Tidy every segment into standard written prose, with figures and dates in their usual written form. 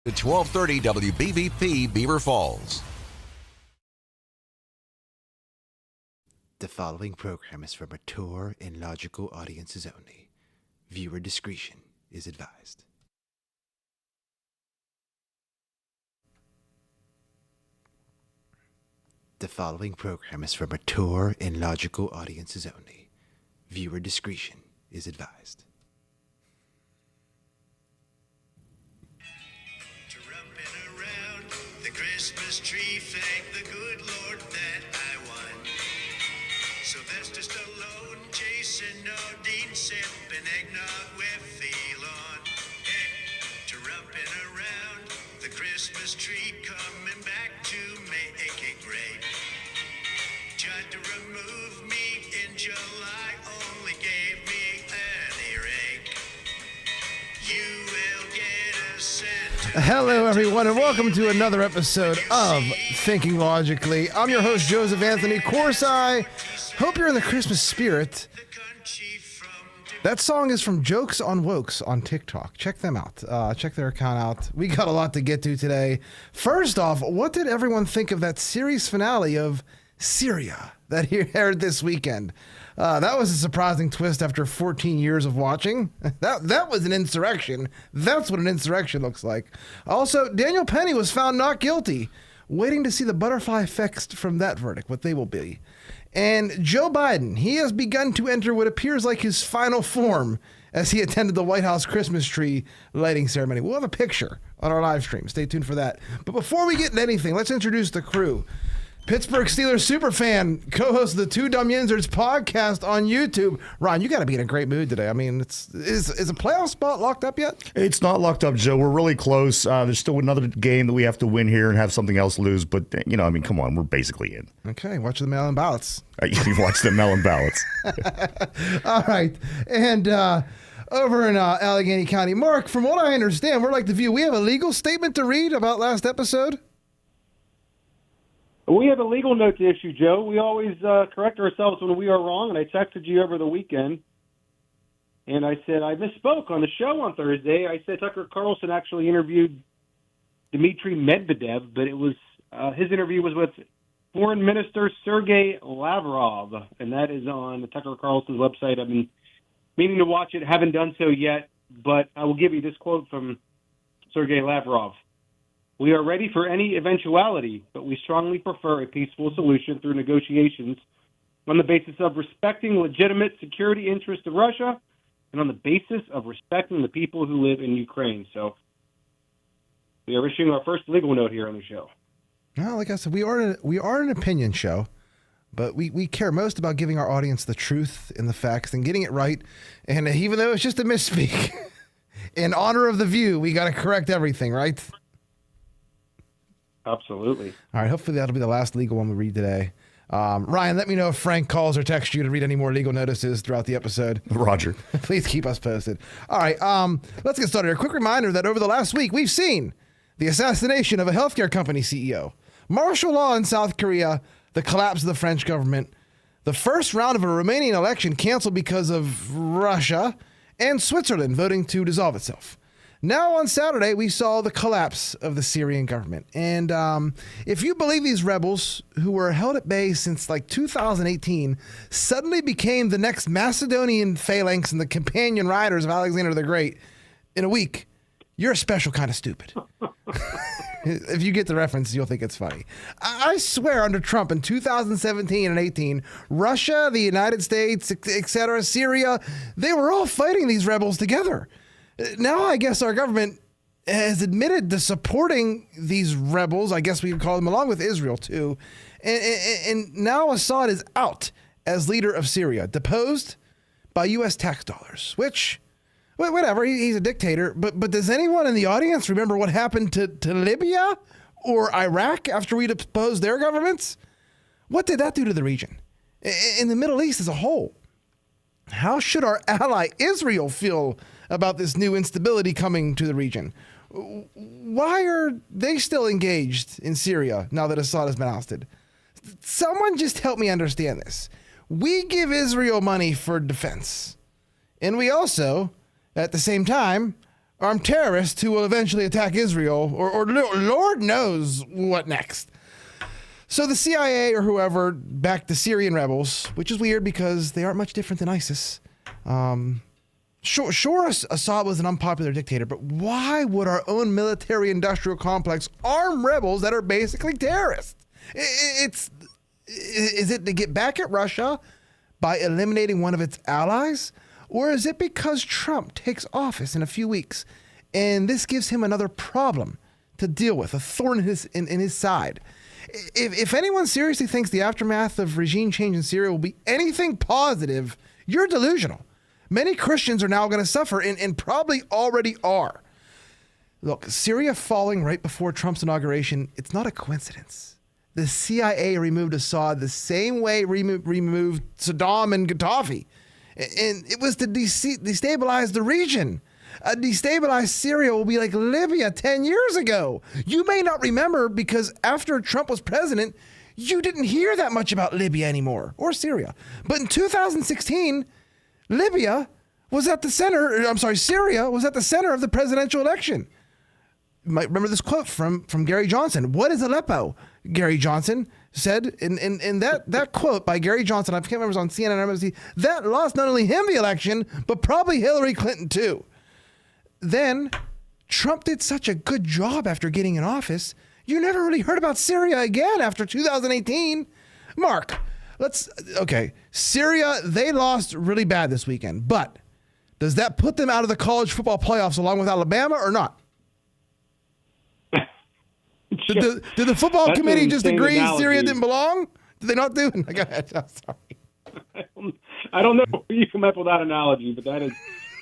At 1230 WBVP Beaver Falls. The following program is for mature and logical audiences only. Viewer discretion is advised. The following program is for mature and logical audiences only. Viewer discretion is advised. Trumping around the Christmas tree, thank the good Lord that I won. Sylvester Stallone, Jason Aldean, sipping eggnog with Elon. Hey, trumping around the Christmas tree, coming back to make it great. Tried to remove me in July, only gave me an earache. You will get a cent. Hello, everyone, and welcome to another episode of Thinking Logically. I'm your host, Joseph Anthony Corsai. Hope you're in the Christmas spirit. That song is from Jokes on Wokes on TikTok. Check them out. Check their account out. We got a lot to get to today. First off, what did everyone think of that series finale of Syria that aired this weekend? That was a surprising twist after 14 years of watching. That was an insurrection. That's what an insurrection looks like. Also, Daniel Penny was found not guilty. Waiting to see the butterfly effects from that verdict, what they will be. And Joe Biden, he has begun to enter what appears like his final form as he attended the White House Christmas tree lighting ceremony. We'll have a picture on our live stream. Stay tuned for that. But before we get into anything, let's introduce the crew. Pittsburgh Steelers superfan, co-host of the Two Dumb Yinzers podcast on YouTube. Ron, you got to be in a great mood today. I mean, is a playoff spot locked up yet? It's not locked up, Joe. We're really close. There's still another game that we have to win here and have something else lose. But, come on. We're basically in. Okay, watch the mail-in ballots. You watch the melon ballots. All right. And over in Allegheny County, Mark, from what I understand, we're like The View. We have a legal statement to read about last episode. We have a legal note to issue, Joe. We always correct ourselves when we are wrong, and I texted you over the weekend, and I said I misspoke on the show on Thursday. I said Tucker Carlson actually interviewed Dmitry Medvedev, but it was his interview was with Foreign Minister Sergei Lavrov, and that is on Tucker Carlson's website. I've been meaning to watch it, haven't done so yet, but I will give you this quote from Sergei Lavrov. We are ready for any eventuality, but we strongly prefer a peaceful solution through negotiations on the basis of respecting legitimate security interests of Russia and on the basis of respecting the people who live in Ukraine. So we are issuing our first legal note here on the show. Well, like I said, we are an opinion show, but we care most about giving our audience the truth and the facts and getting it right. And even though it's just a misspeak, in honor of The View, we got to correct everything, right? Absolutely. All right, hopefully that'll be the last legal one we read today. Ryan, let me know if Frank calls or texts you to read any more legal notices throughout the episode. Roger. Please keep us posted. All right, let's get started. A quick reminder that over the last week, we've seen the assassination of a healthcare company CEO, martial law in South Korea, the collapse of the French government, the first round of a Romanian election canceled because of Russia, and Switzerland voting to dissolve itself. Now on Saturday, we saw the collapse of the Syrian government. And if you believe these rebels, who were held at bay since like 2018, suddenly became the next Macedonian phalanx and the companion riders of Alexander the Great in a week, you're a special kind of stupid. If you get the reference, you'll think it's funny. I swear under Trump in 2017 and 18, Russia, the United States, etc., Syria, they were all fighting these rebels together. Now I guess our government has admitted to supporting these rebels. I guess we can call them, along with Israel too. And now Assad is out as leader of Syria, deposed by U.S. tax dollars, which, whatever, he's a dictator. But does anyone in the audience remember what happened to Libya or Iraq after we deposed their governments? What did that do to the region? In the Middle East as a whole? How should our ally Israel feel about this new instability coming to the region? Why are they still engaged in Syria now that Assad has been ousted? Someone just help me understand this. We give Israel money for defense. And we also, at the same time, armed terrorists who will eventually attack Israel, or Lord knows what next. So the CIA or whoever backed the Syrian rebels, which is weird because they aren't much different than ISIS. Sure, Assad was an unpopular dictator, but why would our own military-industrial complex arm rebels that are basically terrorists? Is it to get back at Russia by eliminating one of its allies? Or is it because Trump takes office in a few weeks and this gives him another problem to deal with, a thorn in his side? If anyone seriously thinks the aftermath of regime change in Syria will be anything positive, you're delusional. Many Christians are now going to suffer and probably already are. Look, Syria falling right before Trump's inauguration, it's not a coincidence. The CIA removed Assad the same way removed Saddam and Gaddafi. And it was to destabilize the region. A destabilized Syria will be like Libya 10 years ago. You may not remember because after Trump was president, you didn't hear that much about Libya anymore, or Syria. But in 2016, Syria was at the center of the presidential election. You might remember this quote from Gary Johnson. What is Aleppo? Gary Johnson said in that quote by Gary Johnson, I can't remember, it was on CNN or MSNBC, that lost not only him the election, but probably Hillary Clinton too. Then Trump did such a good job after getting in office, you never really heard about Syria again after 2018. Mark, Syria, they lost really bad this weekend, but does that put them out of the college football playoffs along with Alabama or not? Did the football committee just agree Syria didn't belong? Did they not do it? Go ahead. I'm sorry. I don't know where you come up with that analogy, but that is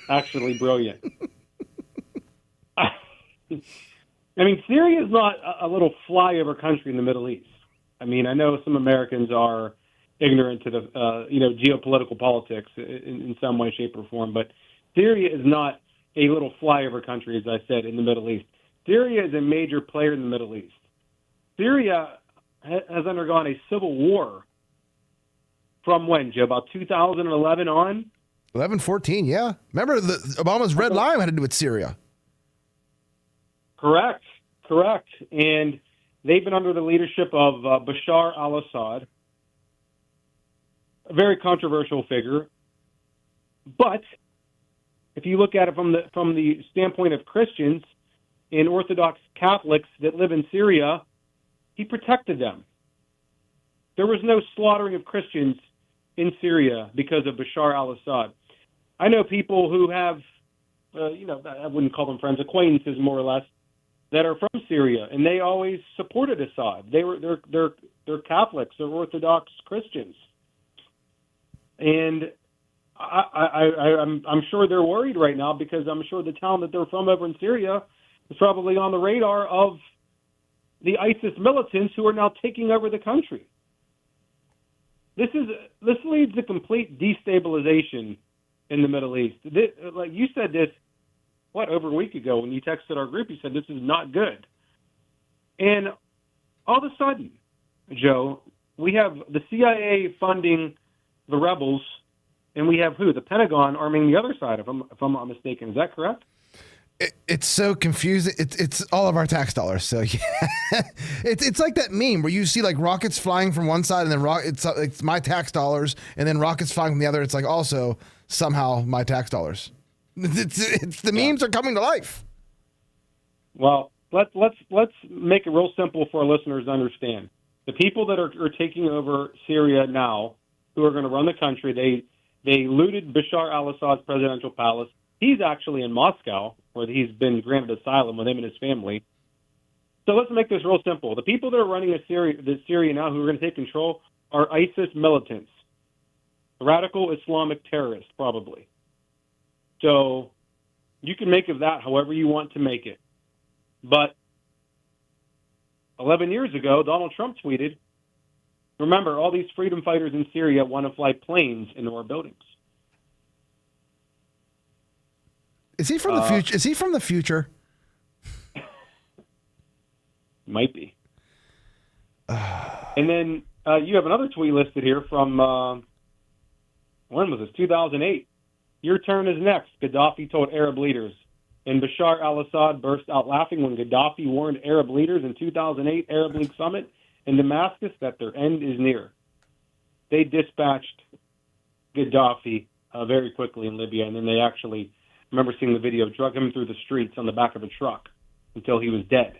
actually brilliant. I mean, Syria is not a little flyover country in the Middle East. I mean, I know some Americans are ignorant to the geopolitical politics in some way, shape, or form, but Syria is not a little flyover country, as I said, in the Middle East. Syria is a major player in the Middle East. Syria has undergone a civil war from when, Joe? About 2011 on? 11-14, yeah. Remember, Obama's Red Line had to do with Syria. Correct. And they've been under the leadership of Bashar al-Assad, a very controversial figure. But if you look at it from the standpoint of Christians and Orthodox Catholics that live in Syria, he protected them. There was no slaughtering of Christians in Syria because of Bashar al-Assad. I know people who have, I wouldn't call them friends, acquaintances more or less, that are from Syria, and they always supported Assad. They're Catholics, they're Orthodox Christians, and I'm sure they're worried right now because I'm sure the town that they're from over in Syria is probably on the radar of the ISIS militants who are now taking over the country. This leads to complete destabilization in the Middle East. Like you said this, over a week ago when you texted our group, you said this is not good. And all of a sudden, Joe, we have the CIA funding the rebels, and we have who? The Pentagon arming the other side, if I'm not mistaken. Is that correct? It's so confusing. It's all of our tax dollars. So yeah, it's like that meme where you see like rockets flying from one side and then it's my tax dollars, and then rockets flying from the other. It's like also somehow my tax dollars. It's the memes are coming to life. Well, let's make it real simple for our listeners to understand. The people that are taking over Syria now, who are going to run the country, they looted Bashar al-Assad's presidential palace. He's actually in Moscow, where he's been granted asylum with him and his family. So let's make this real simple. The people that are running Syria now, who are going to take control, are ISIS militants, radical Islamic terrorists, probably. So you can make of that however you want to make it. But 11 years ago, Donald Trump tweeted, remember, all these freedom fighters in Syria want to fly planes into our buildings. Is he from the future? Is he from the future? Might be. And then you have another tweet listed here from, when was this? 2008. Your turn is next, Gaddafi told Arab leaders. And Bashar al-Assad burst out laughing when Gaddafi warned Arab leaders in 2008 Arab League summit in Damascus that their end is near. They dispatched Gaddafi very quickly in Libya, and then they actually, I remember seeing the video, drug him through the streets on the back of a truck until he was dead.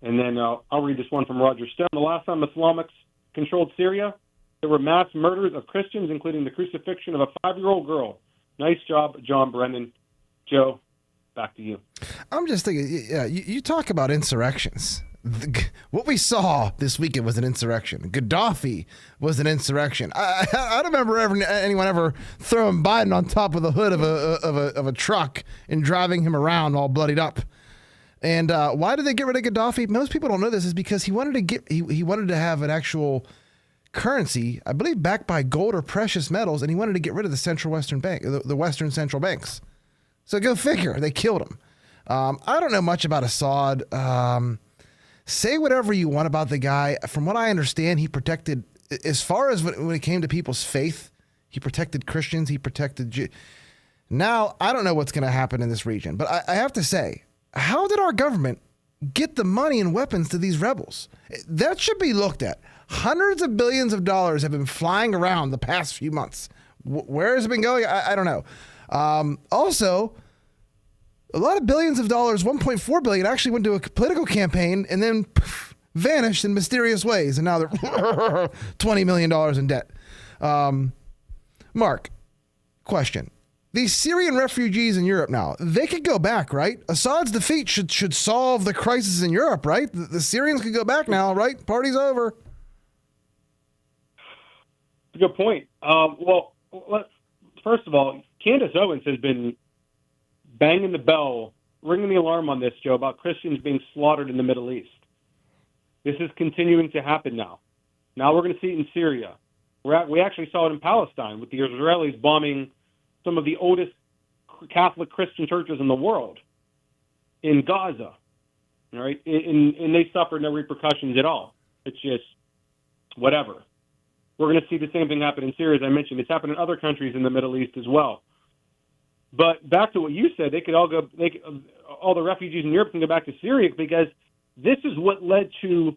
And then I'll read this one from Roger Stone. The last time Islamics controlled Syria, there were mass murders of Christians, including the crucifixion of a 5-year-old girl. Nice job, John Brennan. Joe, back to you. I'm just thinking, yeah, you talk about insurrections. What we saw this weekend was an insurrection. Gaddafi was an insurrection. I don't remember anyone ever throwing Biden on top of the hood of a truck and driving him around all bloodied up. And why did they get rid of Gaddafi? Most people don't know this. Is because he wanted to have an actual currency, I believe, backed by gold or precious metals, and he wanted to get rid of the Central Western Bank, the Western central banks. So go figure. They killed him. I don't know much about Assad. Say whatever you want about the guy. From what I understand, he protected, as far as when it came to people's faith, he protected Christians, he protected Jews. Now, I don't know what's going to happen in this region, but I have to say, how did our government get the money and weapons to these rebels? That should be looked at. Hundreds of billions of dollars have been flying around the past few months. Where has it been going? I don't know. Also, a lot of billions of dollars, 1.4 billion, actually went to a political campaign and then vanished in mysterious ways. And now they're $20 million in debt. Mark, question. These Syrian refugees in Europe now, they could go back, right? Assad's defeat should solve the crisis in Europe, right? The Syrians could go back now, right? Party's over. Good point. Well, first of all, Candace Owens has been banging the bell, ringing the alarm on this, Joe, about Christians being slaughtered in the Middle East. This is continuing to happen now. Now we're going to see it in Syria. We actually saw it in Palestine with the Israelis bombing some of the oldest Catholic Christian churches in the world in Gaza. All right? And they suffered no repercussions at all. It's just whatever. We're going to see the same thing happen in Syria, as I mentioned. It's happened in other countries in the Middle East as well. But back to what you said, all the refugees in Europe can go back to Syria because this is what led to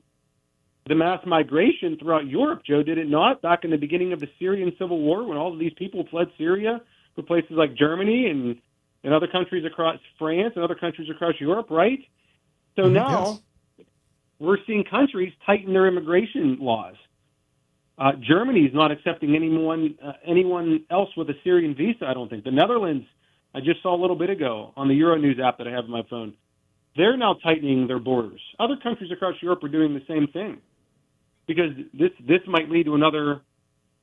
the mass migration throughout Europe, Joe, did it not? Back in the beginning of the Syrian civil war when all of these people fled Syria for places like Germany and other countries across France and other countries across Europe, right? So now we're seeing countries tighten their immigration laws. Germany is not accepting anyone else with a Syrian visa, I don't think. The Netherlands, I just saw a little bit ago on the Euronews app that I have on my phone, they're now tightening their borders. Other countries across Europe are doing the same thing because this might lead to another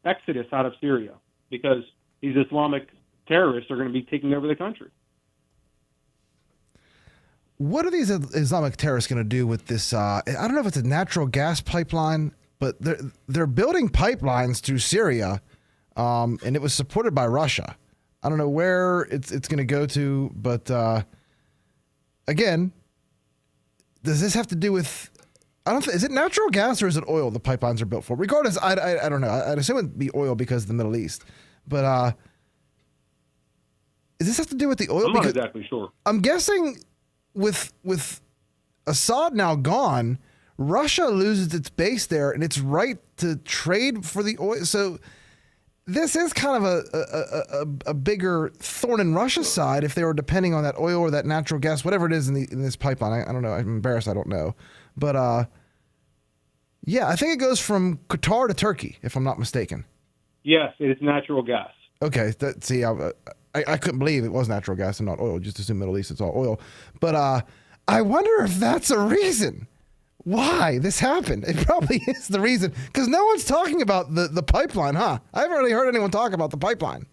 exodus out of Syria because these Islamic terrorists are going to be taking over the country. What are these Islamic terrorists going to do with this? I don't know if it's a natural gas pipeline, but they're building pipelines through Syria, and it was supported by Russia. I don't know where it's going to go to, but again, does this have to do with? Is it natural gas or is it oil the pipelines are built for? Regardless, I don't know. I'd assume it'd be oil because of the Middle East, but does this have to do with the oil? I'm not exactly sure. I'm guessing with Assad now gone, Russia loses its base there and its right to trade for the oil. So this is kind of a bigger thorn in Russia's side if they were depending on that oil or that natural gas, whatever it is in this pipeline. I don't know. I'm embarrassed. I don't know. But yeah, I think it goes from Qatar to Turkey, if I'm not mistaken. Yes, it is natural gas. Okay. I couldn't believe it was natural gas and not oil. Just assume Middle East, it's all oil. But I wonder if that's a reason why this happened. It probably is the reason because no one's talking about the pipeline, huh? I haven't really heard anyone talk about the pipeline.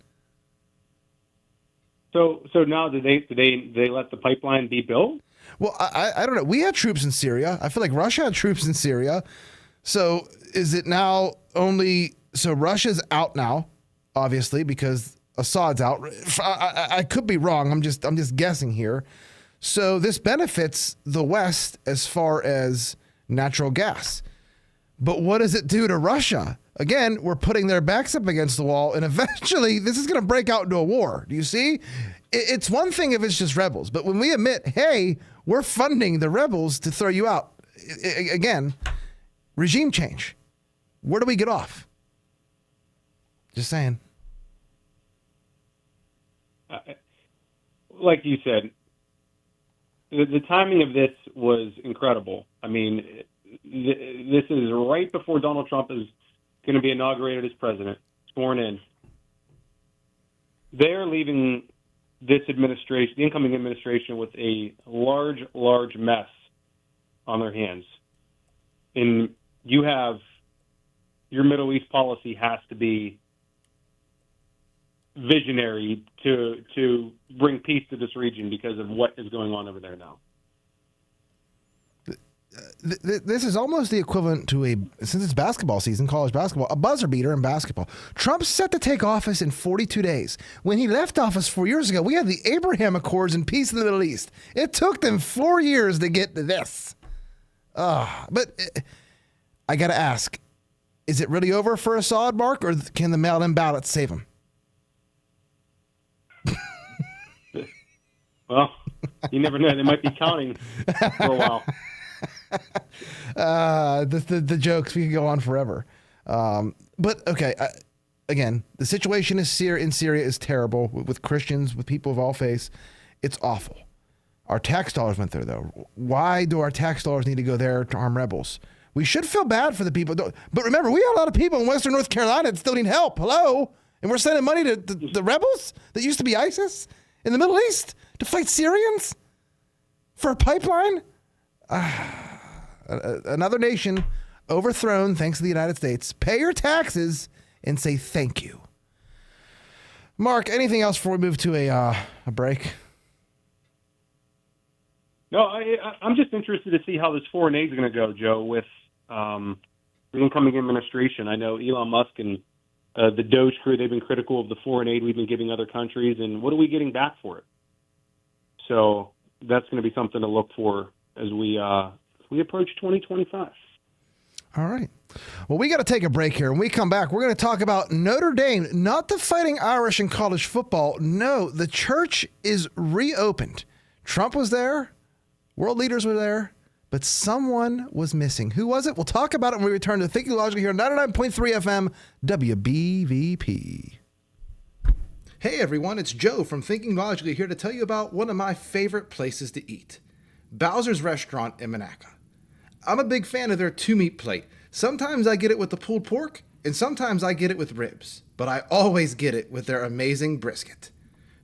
So now do they let the pipeline be built? Well, I don't know. We had troops in Syria. I feel like Russia had troops in Syria. So is it now only so Russia's out now, obviously, because Assad's out. I could be wrong. I'm just guessing here. So this benefits the West as far as natural gas. But what does it do to Russia? again, we're putting their backs up against the wall, and eventually this is going to break out into a war. Do you see? It's one thing if it's just rebels, but when we admit, hey, we're funding the rebels to throw you out, again, regime change. Where do we get off? Just saying. Like you said, the timing of this was incredible. I mean, this is right before Donald Trump is going to be inaugurated as president, sworn in. They're leaving this administration, the incoming administration, with a large mess on their hands. And you have your Middle East policy has to be visionary to bring peace to this region because of what is going on over there now. This is almost the equivalent to since it's basketball season, college basketball, a buzzer beater in basketball. Trump's set to take office in 42 days. When he left office 4 years ago, we had the Abraham Accords and peace in the Middle East. It took them 4 years to get to this. But I got to ask, is it really over for Assad, Mark, or can the mail-in ballots save him? Well, you never know. They might be counting for a while. The jokes, we could go on forever. But okay, again, the situation is in Syria is terrible with Christians, with people of all faiths. It's awful. Our tax dollars went there, though. Why do our tax dollars need to go there to arm rebels? We should feel bad for the people. But remember, we have a lot of people in Western North Carolina that still need help. Hello? And we're sending money to the rebels that used to be ISIS in the Middle East to fight Syrians for a pipeline? Another nation overthrown thanks to the United States. Pay your taxes and say thank you. Mark, anything else before we move to a break? No, I'm just interested to see how this foreign aid is going to go, Joe, with the incoming administration. I know Elon Musk and the Doge crew, they've been critical of the foreign aid we've been giving other countries, and what are we getting back for it? So that's going to be something to look for as we approach 2025. All right. Well, we got to take a break here. When we come back, we're going to talk about Notre Dame, not the Fighting Irish in college football. No, the church is reopened. Trump was there. World leaders were there. But someone was missing. Who was it? We'll talk about it when we return to Thinking Logically here on 99.3 FM WBVP. Hey, everyone. It's Joe from Thinking Logically here to tell you about one of my favorite places to eat, Bowser's Restaurant in Monaca. I'm a big fan of their two-meat plate. Sometimes I get it with the pulled pork, and sometimes I get it with ribs, but I always get it with their amazing brisket.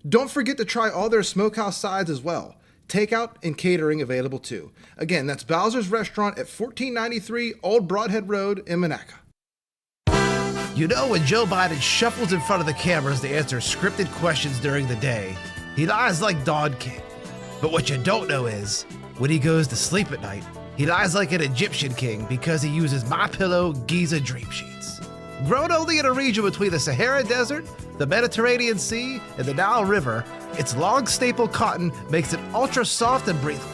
Don't forget to try all their smokehouse sides as well. Takeout and catering available too. Again, that's Bowser's Restaurant at 1493 Old Broadhead Road in Monaca. You know, when Joe Biden shuffles in front of the cameras to answer scripted questions during the day, he lies like Don King. But what you don't know is, when he goes to sleep at night, he lies like an Egyptian king because he uses MyPillow Giza Dream Sheets. Grown only in a region between the Sahara Desert, the Mediterranean Sea, and the Nile River, its long staple cotton makes it ultra soft and breathable.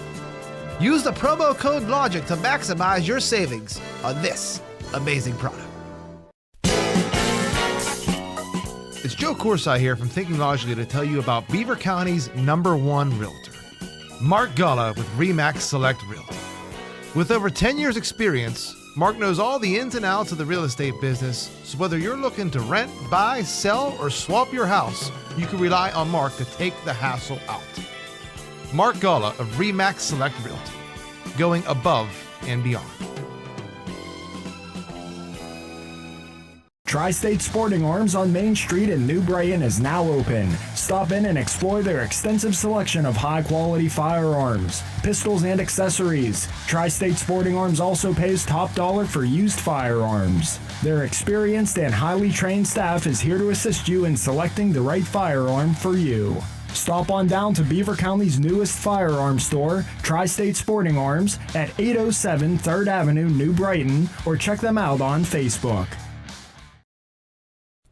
Use the promo code LOGIC to maximize your savings on this amazing product. It's Joe Corsi here from Thinking Logically to tell you about Beaver County's #1 realtor, Mark Galla with RE/MAX Select Realty. With over 10 years experience, Mark knows all the ins and outs of the real estate business, so whether you're looking to rent, buy, sell, or swap your house, you can rely on Mark to take the hassle out. Mark Galla of RE/MAX Select Realty, going above and beyond. Tri-State Sporting Arms on Main Street in New Brighton is now open. Stop in and explore their extensive selection of high-quality firearms, pistols, and accessories. Tri-State Sporting Arms also pays top dollar for used firearms. Their experienced and highly trained staff is here to assist you in selecting the right firearm for you. Stop on down to Beaver County's newest firearm store, Tri-State Sporting Arms, at 807 3rd Avenue, New Brighton, or check them out on Facebook.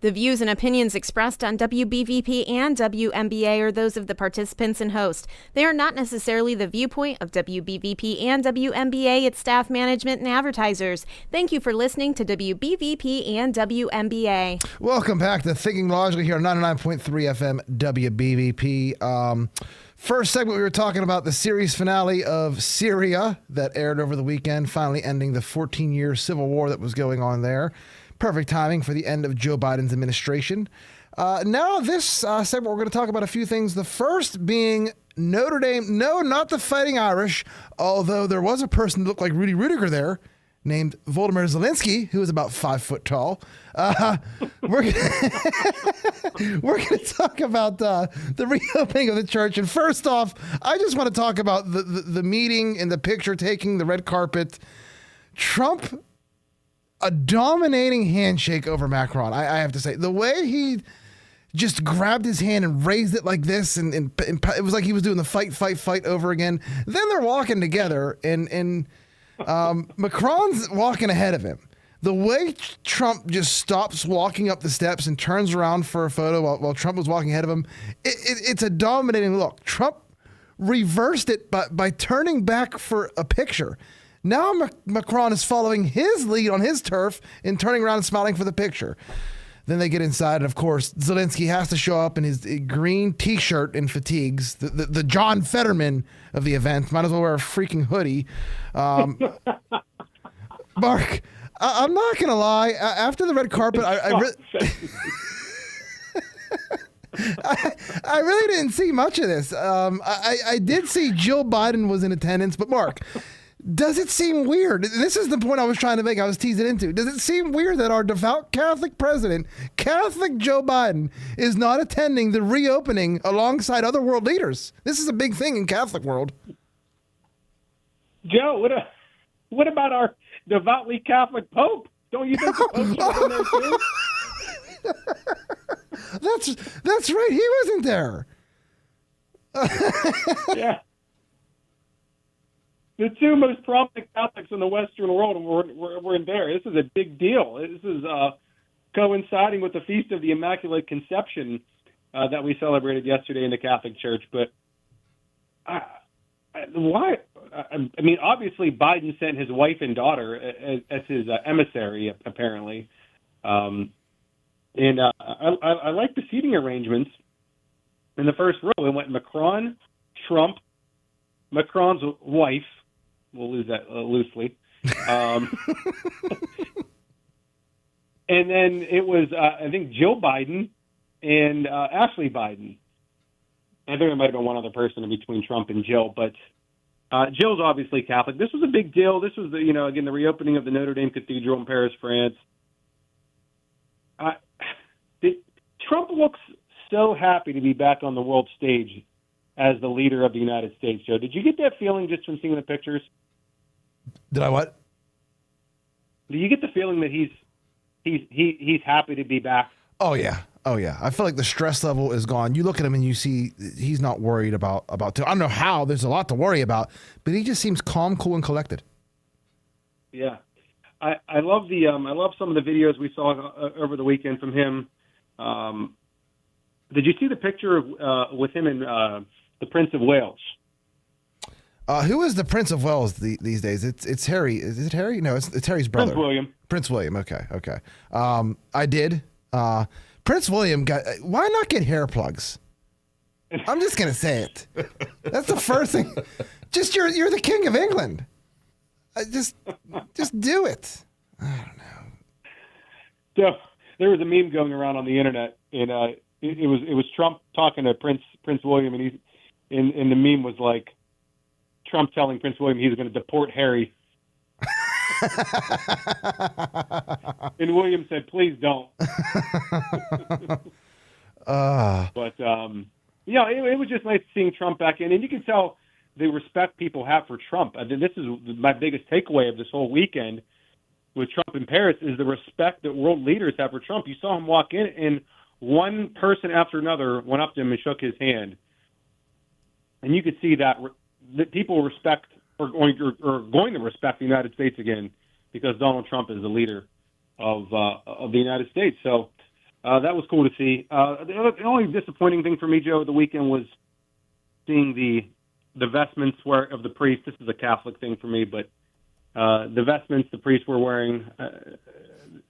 The views and opinions expressed on WBVP and WMBA are those of the participants and host. They are not necessarily the viewpoint of WBVP and WMBA, its staff, management, and advertisers. Thank you for listening to WBVP and WMBA. Welcome back to Thinking Logically here on 99.3 FM WBVP. First segment, we were talking about the series finale of Syria that aired over the weekend, finally ending the 14-year civil war that was going on there. Perfect timing for the end of Joe Biden's administration. Now, this segment, we're going to talk about a few things. The first being Notre Dame. No, not the Fighting Irish, although there was a person that looked like Rudy Rudiger there named Volodymyr Zelensky, who is about 5 foot tall. We're going to talk about the reopening of the church. And first off, I just want to talk about the meeting and the picture taking, the red carpet. Trump, a dominating handshake over Macron. I have to say, the way he just grabbed his hand and raised it like this, and it was like he was doing the fight over again. Then they're walking together, and Macron's walking ahead of him. The way Trump just stops walking up the steps and turns around for a photo while Trump was walking ahead of him, it's a dominating look. Trump reversed it by turning back for a picture. Now Macron is following his lead on his turf and turning around and smiling for the picture. Then they get inside, and of course, Zelensky has to show up in his green T-shirt and fatigues, the John Fetterman of the event. Might as well wear a freaking hoodie. Mark, I'm not going to lie. After the red carpet, I really didn't see much of this. I did see Jill Biden was in attendance, but Mark, does it seem weird? This is the point I was trying to make. I was teasing into. Does it seem weird that our devout Catholic president, Catholic Joe Biden, is not attending the reopening alongside other world leaders? This is a big thing in Catholic world. Joe, what about our devoutly Catholic Pope? Don't you think the Pope should have been there too? That's right. He wasn't there. Yeah. The two most prominent Catholics in the Western world were in there. This is a big deal. This is coinciding with the Feast of the Immaculate Conception that we celebrated yesterday in the Catholic Church. But why? I mean, obviously, Biden sent his wife and daughter as his emissary, apparently. I like the seating arrangements. In the first row, it went Macron, Trump, Macron's wife. We'll lose that loosely. And then it was, I think, Joe Biden and Ashley Biden. I think there might have been one other person in between Trump and Jill, but Jill's obviously Catholic. This was a big deal. This was, again, the reopening of the Notre Dame Cathedral in Paris, France. Trump looks so happy to be back on the world stage as the leader of the United States, Joe. Did you get that feeling just from seeing the pictures? Did I what? Do you get the feeling that he's happy to be back? Oh yeah. I feel like the stress level is gone. You look at him and you see he's not worried about. I don't know how. There's a lot to worry about, but he just seems calm, cool, and collected. Yeah, I love I love some of the videos we saw over the weekend from him. Did you see the picture with him and the Prince of Wales? Who is the Prince of Wales these days? It's Harry. Is it Harry? No, it's Harry's brother. Prince William. Prince William. Okay. I did. Prince William got. Why not get hair plugs? I'm just gonna say it. That's the first thing. Just you're the king of England. Just do it. I don't know. So there was a meme going around on the internet, and it was Trump talking to Prince William, and the meme was like Trump telling Prince William he's going to deport Harry. And William said, "Please don't." But it was just nice seeing Trump back in, and you can tell the respect people have for Trump. I mean, this is my biggest takeaway of this whole weekend with Trump in Paris is the respect that world leaders have for Trump. You saw him walk in, and one person after another went up to him and shook his hand, and you could see that people respect or going to respect the United States again because Donald Trump is the leader of the United States. So That was cool to see. The only disappointing thing for me, Joe, the weekend was seeing the vestments of the priest. This is a Catholic thing for me, but the vestments the priests were wearing,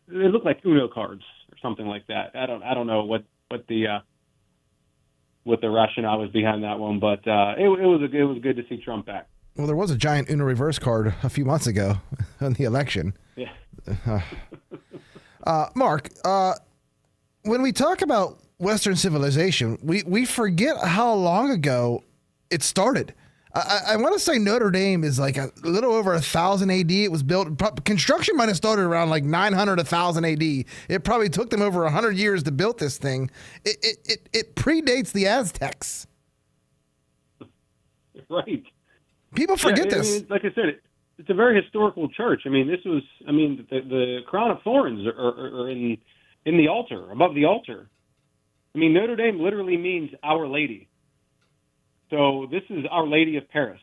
they looked like Uno cards or something like that. I don't know what the rationale was behind that one, but it was good to see Trump back. Well, there was a giant Uno reverse card a few months ago in the election. Yeah. Mark, when we talk about Western civilization, we forget how long ago it started. I want to say Notre Dame is like a little over 1,000 AD. It was built. Construction might have started around like 900, 1,000 AD. It probably took them over 100 years to build this thing. It predates the Aztecs. Right. People forget this. I mean, like I said, it's a very historical church. I mean, the crown of thorns are in the altar, above the altar. I mean, Notre Dame literally means Our Lady. So this is Our Lady of Paris.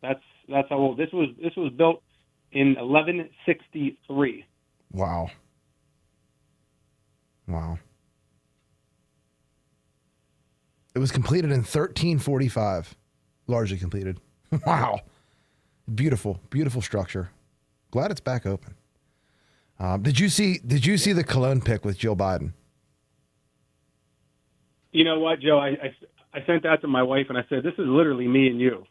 That's how old this was. This was built in 1163. Wow. It was completed in 1345. Largely completed. Wow. Beautiful structure. Glad it's back open. Did you see the Cologne pic with Jill Biden? You know what, Joe? I sent that to my wife, and I said, this is literally me and you.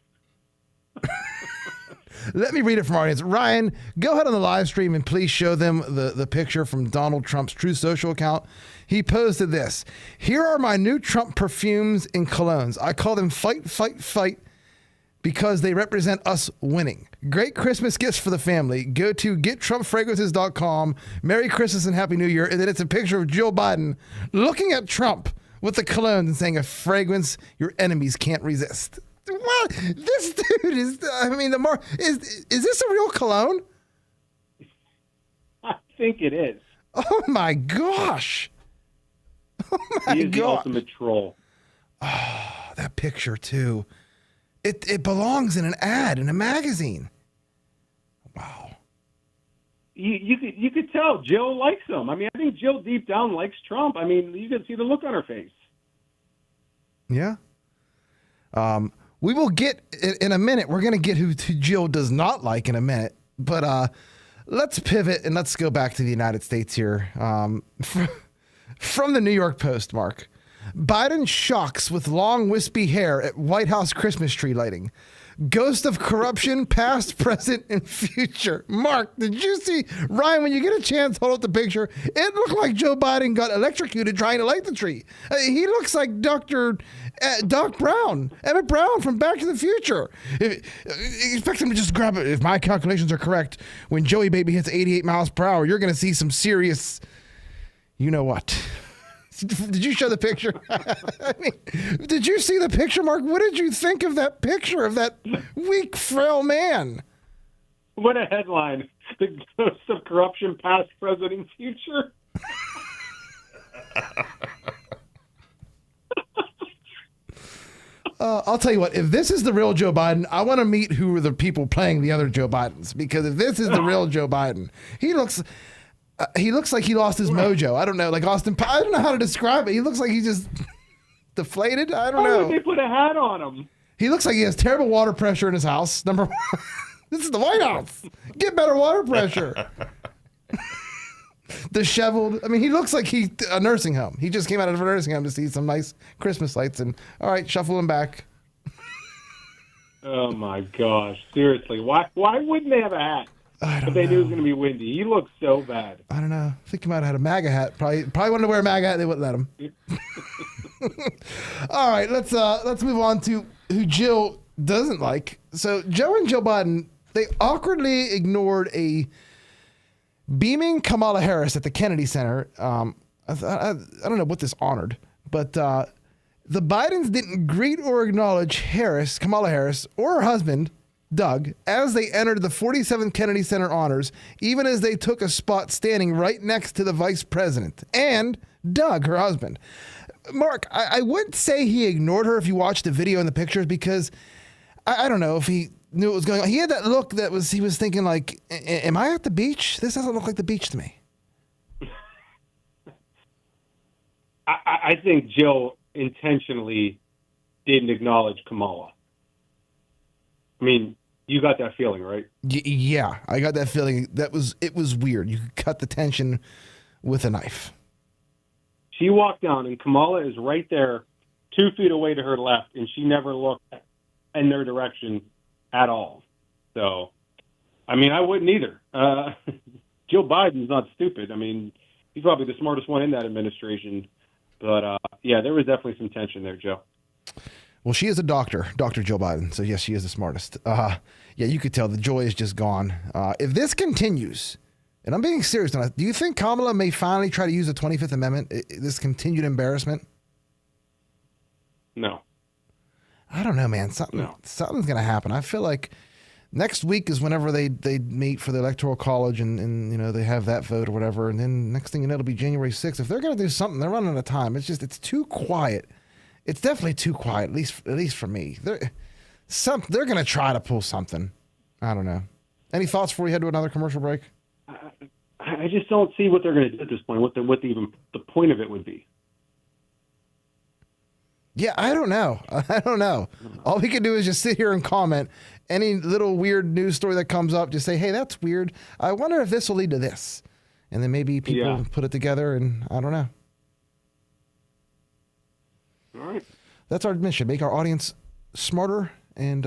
Let me read it from our audience. Ryan, go ahead on the live stream and please show them the picture from Donald Trump's True Social account. He posted this. Here are my new Trump perfumes and colognes. I call them Fight, Fight, Fight because they represent us winning. Great Christmas gifts for the family. Go to gettrumpfragrances.com. Merry Christmas and Happy New Year. And then it's a picture of Jill Biden looking at Trump with the cologne and saying, a fragrance your enemies can't resist. What? This dude is, is this a real cologne? I think it is. Oh my gosh. Oh my He is the God. ultimate troll. Oh, that picture too. It belongs in an ad in a magazine. Wow. You could tell Jill likes him. I mean, I think Jill deep down likes Trump. I mean, you can see the look on her face. Yeah. We will get in a minute. We're going to get who Jill does not like in a minute. But let's pivot and let's go back to the United States here. From the New York Post, Mark. Biden shocks with long wispy hair at White House Christmas tree lighting. Ghost of corruption, past, present, and future. Mark, did you see, Ryan, when you get a chance, hold up the picture. It looked like Joe Biden got electrocuted trying to light the tree. He looks like Doc Brown, Emmett Brown from Back to the Future. Expect him to just grab it. If my calculations are correct, when Joey Baby hits 88 miles per hour, you're going to see some serious, you know what. Did you show the picture? I mean, did you see the picture, Mark? What did you think of that picture of that weak, frail man? What a headline. The ghost of corruption, past, present, and future. I'll tell you what, if this is the real Joe Biden, I want to meet who are the people playing the other Joe Bidens. Because if this is the real Joe Biden, he looks like he lost his mojo. I don't know, like Austin. I don't know how to describe it. He looks like he just deflated. I don't Why know. would they put a hat on him? He looks like he has terrible water pressure in his house. Number one, this is the White House. Get better water pressure. Disheveled. I mean, he looks like he's a nursing home. He just came out of a nursing home to see some nice Christmas lights. And all right, shuffle him back. Oh my gosh! Seriously, why wouldn't they have a hat? But they knew it was going to be windy. He looked so bad. I don't know. I think he might have had a MAGA hat. Probably wanted to wear a MAGA hat. They wouldn't let him. All right, let's move on to who Jill doesn't like. So Joe and Joe Biden, they awkwardly ignored a beaming Kamala Harris at the Kennedy Center. I don't know what this honored, but the Bidens didn't greet or acknowledge Kamala Harris, or her husband, Doug, as they entered the 47th Kennedy Center honors, even as they took a spot standing right next to the vice president and Doug, her husband. Mark, I wouldn't say he ignored her if you watched the video and the pictures, because I don't know if he knew what was going on. He had that look he was thinking like, am I at the beach? This doesn't look like the beach to me. I think Jill intentionally didn't acknowledge Kamala. I mean, you got that feeling, right? Yeah, I got that feeling. It was weird. You could cut the tension with a knife. She walked down, and Kamala is right there, 2 feet away to her left, and she never looked in their direction at all. So, I mean, I wouldn't either. Joe Biden's not stupid. I mean, he's probably the smartest one in that administration. But, yeah, there was definitely some tension there, Joe. Well, she is a doctor, Dr. Joe Biden. So, yes, she is the smartest. Yeah, you could tell the joy is just gone. If this continues, and I'm being serious now, do you think Kamala may finally try to use the 25th Amendment, this continued embarrassment? No. I don't know, man. Something's going to happen. I feel like next week is whenever they meet for the Electoral College and you know, they have that vote or whatever. And then next thing you know, it'll be January 6th. If they're going to do something, they're running out of time. It's too quiet. It's definitely too quiet, at least for me. They're going to try to pull something. I don't know. Any thoughts before we head to another commercial break? I just don't see what they're going to do at this point, what even the point of it would be. Yeah, I don't know. All we can do is just sit here and comment. Any little weird news story that comes up, just say, hey, that's weird. I wonder if this will lead to this. And then maybe people put it together, and I don't know. All right. That's our mission, make our audience smarter and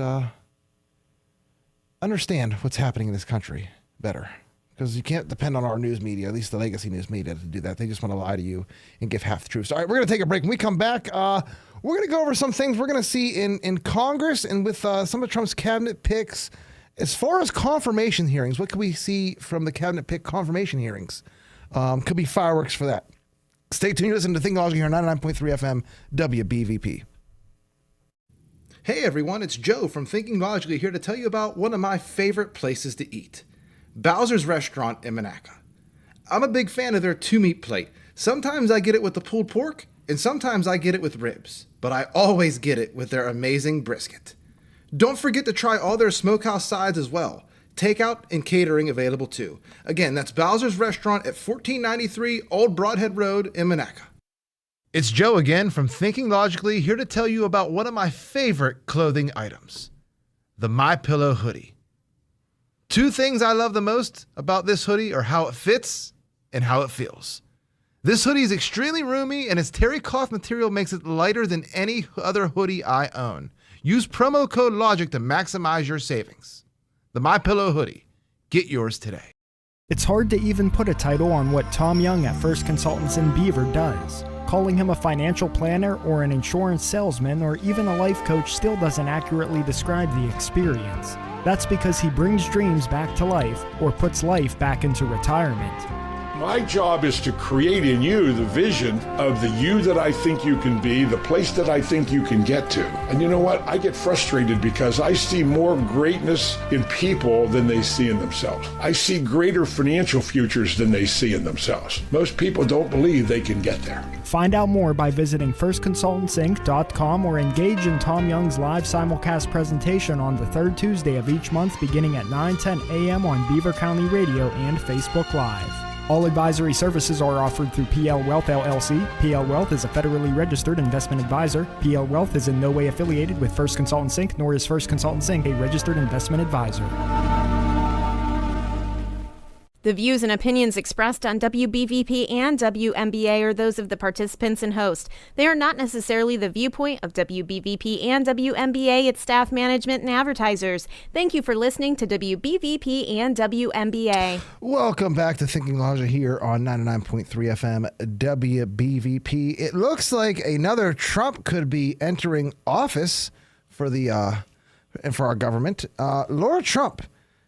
understand what's happening in this country better. Because you can't depend on our news media, at least the legacy news media, to do that. They just want to lie to you and give half the truth. So, all right, we're going to take a break. When we come back, we're going to go over some things we're going to see in Congress and with some of Trump's cabinet picks. As far as confirmation hearings, what could we see from the cabinet pick confirmation hearings? Could be fireworks for that. Stay tuned. You listen to Think Logic here on 99.3 FM WBVP. Hey, everyone. It's Joe from Thinking Logically here to tell you about one of my favorite places to eat. Bowser's Restaurant in Monaca. I'm a big fan of their 2-meat plate. Sometimes I get it with the pulled pork, and sometimes I get it with ribs, but I always get it with their amazing brisket. Don't forget to try all their smokehouse sides as well. Takeout and catering available too. Again, that's Bowser's Restaurant at 1493 Old Broadhead Road in Monaca. It's Joe again from Thinking Logically, here to tell you about one of my favorite clothing items, the MyPillow hoodie. 2 things I love the most about this hoodie are how it fits and how it feels. This hoodie is extremely roomy, and its terry cloth material makes it lighter than any other hoodie I own. Use promo code LOGIC to maximize your savings. The MyPillow hoodie. Get yours today. It's hard to even put a title on what Tom Young at First Consultants in Beaver does. Calling him a financial planner or an insurance salesman or even a life coach still doesn't accurately describe the experience. That's because he brings dreams back to life or puts life back into retirement. My job is to create in you the vision of the you that I think you can be, the place that I think you can get to. And you know what? I get frustrated because I see more greatness in people than they see in themselves. I see greater financial futures than they see in themselves. Most people don't believe they can get there. Find out more by visiting firstconsultantsinc.com or engage in Tom Young's live simulcast presentation on the 3rd Tuesday of each month beginning at 9:10 a.m. on Beaver County Radio and Facebook Live. All advisory services are offered through PL Wealth LLC. PL Wealth is a federally registered investment advisor. PL Wealth is in no way affiliated with First Consultants Inc., nor is First Consultants Inc. a registered investment advisor. The views and opinions expressed on WBVP and WMBA are those of the participants and host. They are not necessarily the viewpoint of WBVP and WMBA, its staff, management, and advertisers. Thank you for listening to WBVP and WMBA. Welcome back to Thinking Logic here on 99.3 FM WBVP. It looks like another Trump could be entering office for our government. Laura Trump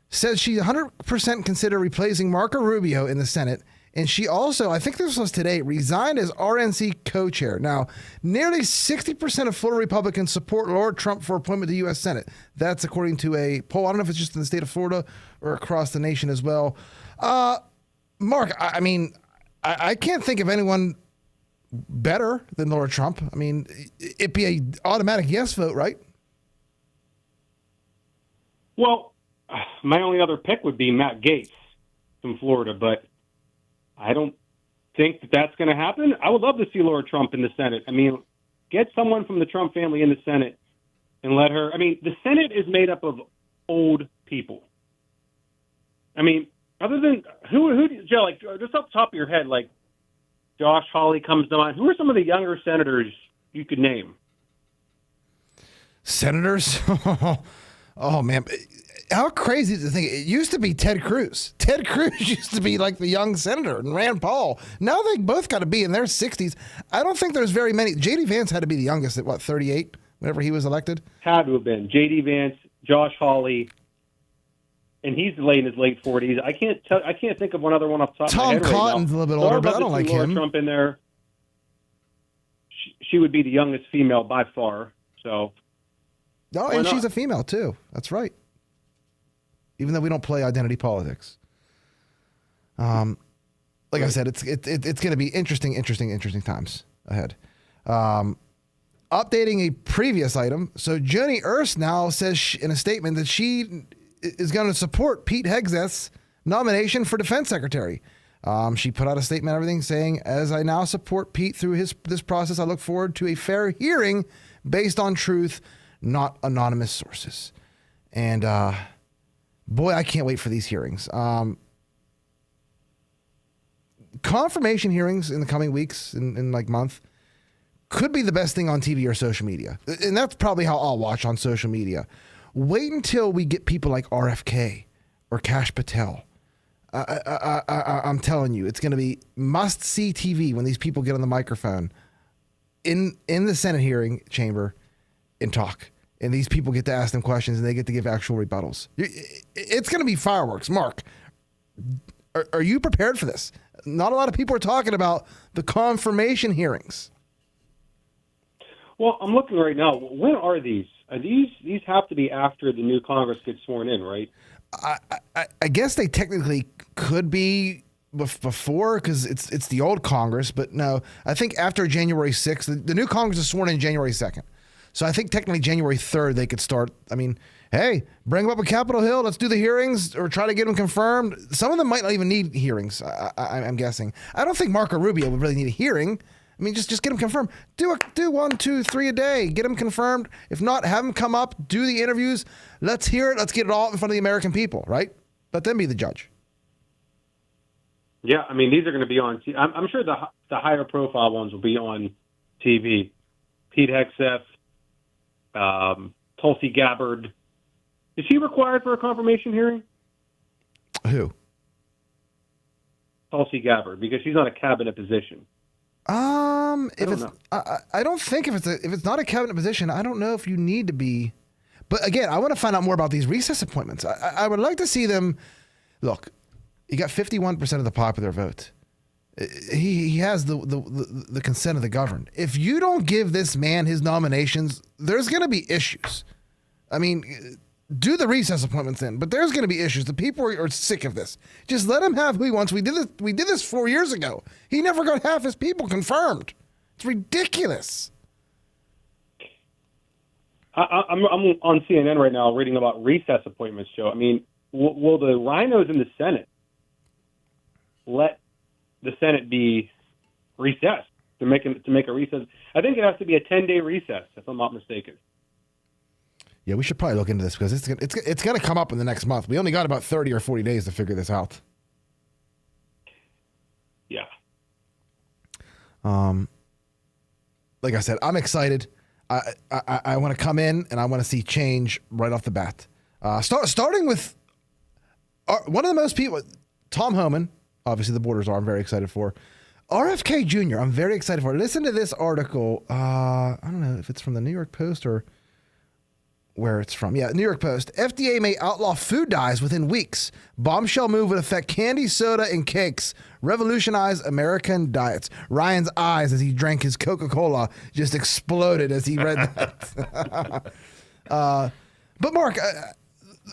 says she 100% consider replacing Marco Rubio in the Senate. And she also, I think this was today, resigned as RNC co-chair. Now, nearly 60% of Florida Republicans support Laura Trump for appointment to the U.S. Senate. That's according to a poll. I don't know if it's just in the state of Florida or across the nation as well. Mark, I mean, I can't think of anyone better than Laura Trump. I mean, it'd be an automatic yes vote, right? Well, my only other pick would be Matt Gaetz from Florida, but I don't think that that's going to happen. I would love to see Laura Trump in the Senate. I mean, get someone from the Trump family in the Senate and let her. I mean, the Senate is made up of old people. I mean, other than who Joe, like just off the top of your head, like Josh Hawley comes to mind. Who are some of the younger senators you could name? Senators? Oh, man. How crazy is the thing? It used to be Ted Cruz. Ted Cruz used to be like the young senator, and Rand Paul. Now they both got to be in their 60s. I don't think there's very many. J.D. Vance had to be the youngest at, 38, whenever he was elected? Had to have been. J.D. Vance, Josh Hawley, and he's late in his late 40s. I can't think of one other one off the top of my head Tom Cotton's a little bit older, but I don't like Laura him. Trump in there. She would be the youngest female by far. So. Oh, and she's a female, too. That's right. Even though we don't play identity politics. Like I said, it's going to be interesting times ahead. Updating a previous item. So Joni Ernst now says in a statement that she is going to support Pete Hegseth's nomination for defense secretary. She put out a statement, everything saying, as I now support Pete through this process, I look forward to a fair hearing based on truth, not anonymous sources. And boy, I can't wait for these hearings. Confirmation hearings in the coming weeks, in like month, could be the best thing on TV or social media. And that's probably how I'll watch on social media. Wait until we get people like RFK or Kash Patel. I'm telling you, it's going to be must-see TV when these people get on the microphone in the Senate hearing chamber and talk. And these people get to ask them questions and they get to give actual rebuttals. It's going to be fireworks. Mark, are you prepared for this? Not a lot of people are talking about the confirmation hearings. Well, I'm looking right now. When are these? These have to be after the new Congress gets sworn in, right? I guess they technically could be before because it's the old Congress, but no, I think after January 6th, the new Congress is sworn in January 2nd. So I think technically January 3rd they could start. I mean, hey, bring them up at Capitol Hill. Let's do the hearings or try to get them confirmed. Some of them might not even need hearings, I'm guessing. I don't think Marco Rubio would really need a hearing. I mean, just get them confirmed. Do 1, 2, 3 a day. Get them confirmed. If not, have them come up, do the interviews. Let's hear it. Let's get it all in front of the American people, right? Let them be the judge. Yeah, I mean, these are going to be on. I'm sure the higher profile ones will be on TV. Pete Hegseth, Tulsi Gabbard. Is she required for a confirmation hearing? Who? Tulsi Gabbard, because she's not a cabinet position. I don't think if it's not a cabinet position, I don't know if you need to be. But again, I want to find out more about these recess appointments. I would like to see them. Look, he got 51% of the popular vote. He has the consent of the governed. If you don't give this man his nominations, there's going to be issues. I mean, do the recess appointments in, but there's going to be issues. The people are sick of this. Just let him have who he wants. We did this 4 years ago. He never got half his people confirmed. It's ridiculous. I'm on CNN right now reading about recess appointments, Joe. I mean, will the rhinos in the Senate let the Senate be recessed to make a recess? I think it has to be a 10-day recess, if I'm not mistaken. Yeah, we should probably look into this because it's going to come up in the next month. We only got about 30 or 40 days to figure this out. Yeah. Like I said, I'm excited. I want to come in and I want to see change right off the bat. Starting with one of the most people, Tom Homan, obviously the Borders are, I'm very excited for. RFK Jr., I'm very excited for. Listen to this article. I don't know if it's from the New York Post or where it's from. Yeah, New York Post. FDA may outlaw food dyes within weeks. Bombshell move would affect candy, soda, and cakes. Revolutionize American diets. Ryan's eyes as he drank his Coca-Cola just exploded as he read that. But Mark,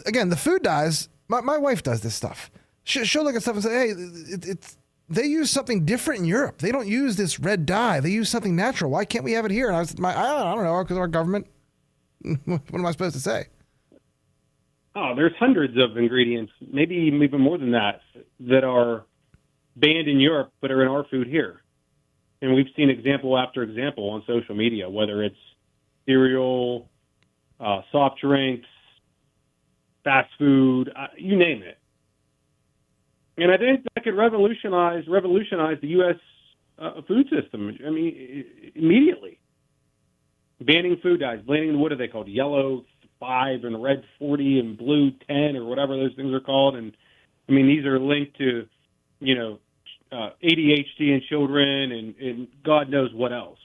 again, the food dyes, my wife does this stuff. She'll look at stuff and say, hey, they use something different in Europe. They don't use this red dye. They use something natural. Why can't we have it here? And I don't know, because our government. What am I supposed to say? Oh, there's hundreds of ingredients, maybe even more than that are banned in Europe but are in our food here. And we've seen example after example on social media, whether it's cereal, soft drinks, fast food, you name it. And I think that could revolutionize the U.S. Food system. I mean, immediately. Banning food dyes, banning, what are they called? Yellow 5 and red 40 and blue 10 or whatever those things are called. And I mean, these are linked to, ADHD in children and God knows what else.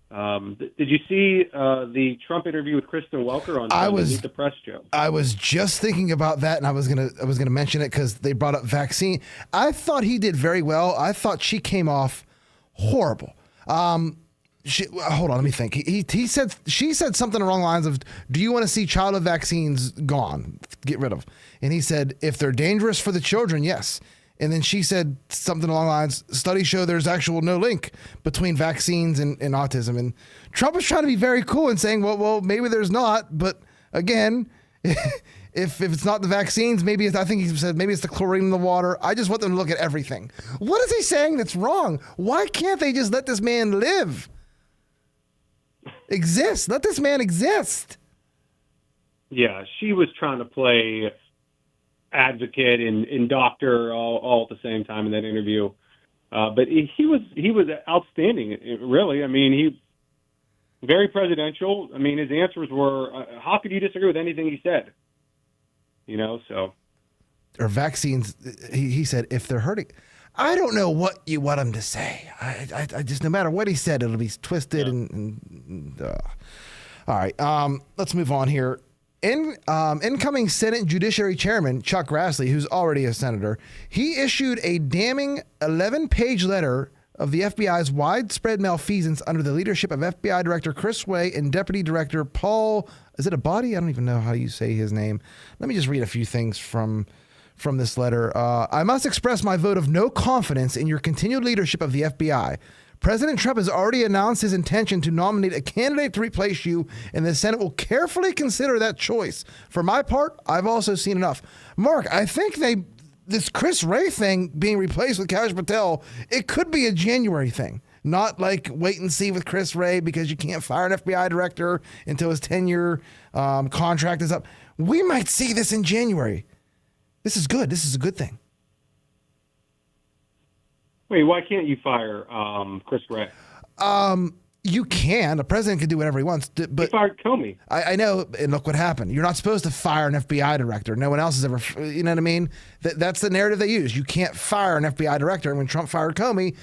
Did you see the Trump interview with Kristen Welker on Meet the Press, Joe? I was just thinking about that, and I was gonna mention it because they brought up vaccine. I thought he did very well. I thought she came off horrible. Hold on, let me think. She said something along the lines of, "Do you want to see childhood vaccines gone, get rid of?" And he said, "If they're dangerous for the children, yes." And then she said something along the lines, "Studies show there's actual no link between vaccines and autism." And Trump was trying to be very cool and saying, well, maybe there's not. But again, if it's not the vaccines, I think he said maybe it's the chlorine in the water. I just want them to look at everything. What is he saying that's wrong? Why can't they just let this man live? Exist. Let this man exist. Yeah, she was trying to play advocate and doctor all at the same time in that interview. But he was outstanding, really. I mean, he very presidential. I mean, his answers were, how could you disagree with anything he said? So. Or vaccines, he said, if they're hurting. I don't know what you want him to say. I just, no matter what he said, it'll be twisted All right, let's move on here. Incoming Senate Judiciary Chairman Chuck Grassley, who's already a senator, he issued a damning 11-page letter of the FBI's widespread malfeasance under the leadership of FBI Director Chris Wray and Deputy Director Paul, is it Abadi? I don't even know how you say his name. Let me just read a few things from this letter. I must express my vote of no confidence in your continued leadership of the FBI. President Trump has already announced his intention to nominate a candidate to replace you, and the Senate will carefully consider that choice. For my part, I've also seen enough. Mark, I think this Chris Wray thing being replaced with Kash Patel, it could be a January thing. Not like wait and see with Chris Wray because you can't fire an FBI director until his 10-year contract is up. We might see this in January. This is good. This is a good thing. Wait, why can't you fire Chris Wray? You can. The president can do whatever he wants. But he fired Comey. I know, and look what happened. You're not supposed to fire an FBI director. No one else has ever, you know what I mean? That's the narrative they use. You can't fire an FBI director. And when Trump fired Comey,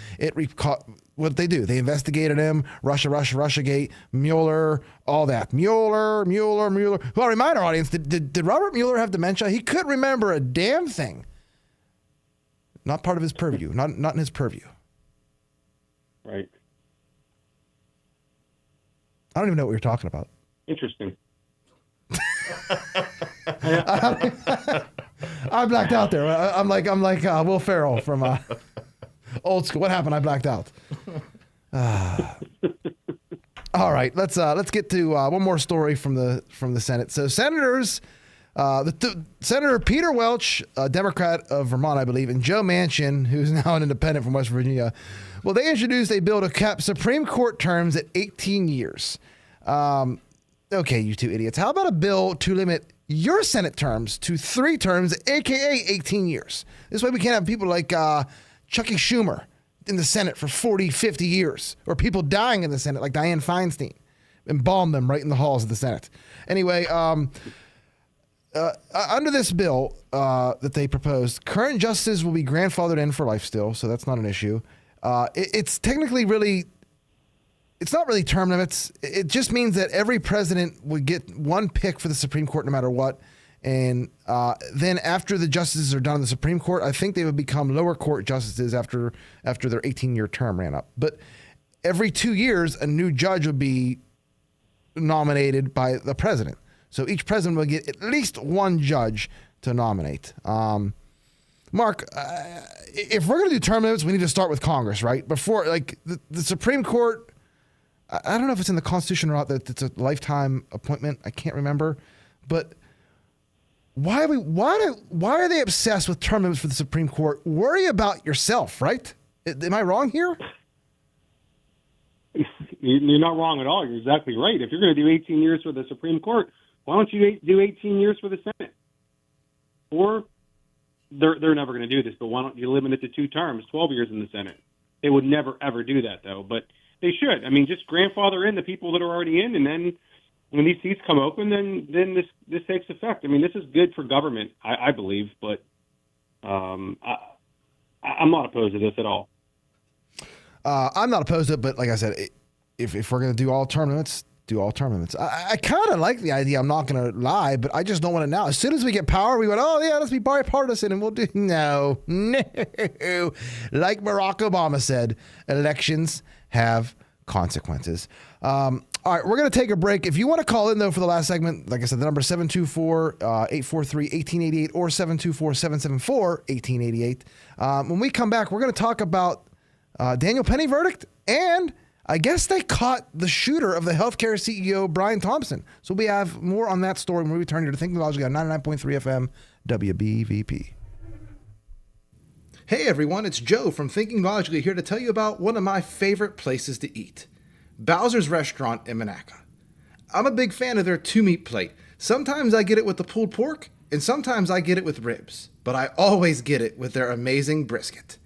what did they do? They investigated him, Russiagate, Mueller, all that. Mueller. Well, remind our audience, did Robert Mueller have dementia? He couldn't remember a damn thing. Not part of his purview. Not in his purview. Right. I don't even know what you're talking about. Interesting. I blacked out there. I'm like Will Ferrell from Old School. What happened? I blacked out. All right, let's get to one more story from the Senate. So senators. Senator Peter Welch, a Democrat of Vermont, I believe, and Joe Manchin, who's now an independent from West Virginia, well, they introduced a bill to cap Supreme Court terms at 18 years. Okay, you two idiots. How about a bill to limit your Senate terms to 3 terms, a.k.a. 18 years? This way we can't have people like Chucky Schumer in the Senate for 40, 50 years, or people dying in the Senate like Dianne Feinstein, embalm them right in the halls of the Senate. Anyway, under this bill that they proposed, current justices will be grandfathered in for life still, so that's not an issue. It's technically it's not really term limits. It just means that every president would get one pick for the Supreme Court no matter what. And then after the justices are done in the Supreme Court, I think they would become lower court justices after their 18-year term ran up. But every 2 years, a new judge would be nominated by the president. So each president will get at least one judge to nominate. Mark, if we're going to do term limits, we need to start with Congress, right? Before, like, the Supreme Court, I don't know if it's in the Constitution or not that it's a lifetime appointment. I can't remember. But why are they obsessed with term limits for the Supreme Court? Worry about yourself, right? Am I wrong here? You're not wrong at all. You're exactly right. If you're going to do 18 years for the Supreme Court, why don't you do 18 years for the Senate? Or they're never going to do this, but why don't you limit it to 2 terms, 12 years in the Senate? They would never, ever do that, though. But they should. I mean, just grandfather in the people that are already in, and then when these seats come open, then this takes effect. I mean, this is good for government, I believe, but I'm not opposed to this at all. I'm not opposed to it, but like I said, if we're going to do all term limits, do all term limits. I kind of like the idea. I'm not going to lie, but I just don't want it now. As soon as we get power, we went, oh, yeah, let's be bipartisan, and we'll do. No. Like Barack Obama said, elections have consequences. All right, we're going to take a break. If you want to call in, though, for the last segment, like I said, the number is 724-843-1888 or 724-774-1888. When we come back, we're going to talk about Daniel Penny verdict, and I guess they caught the shooter of the healthcare CEO, Brian Thompson. So we have more on that story when we return here to Thinking Logically on 99.3 FM WBVP. Hey everyone, it's Joe from Thinking Logically here to tell you about one of my favorite places to eat, Bowser's Restaurant in Monaca. I'm a big fan of their 2-meat plate. Sometimes I get it with the pulled pork, and sometimes I get it with ribs, but I always get it with their amazing brisket.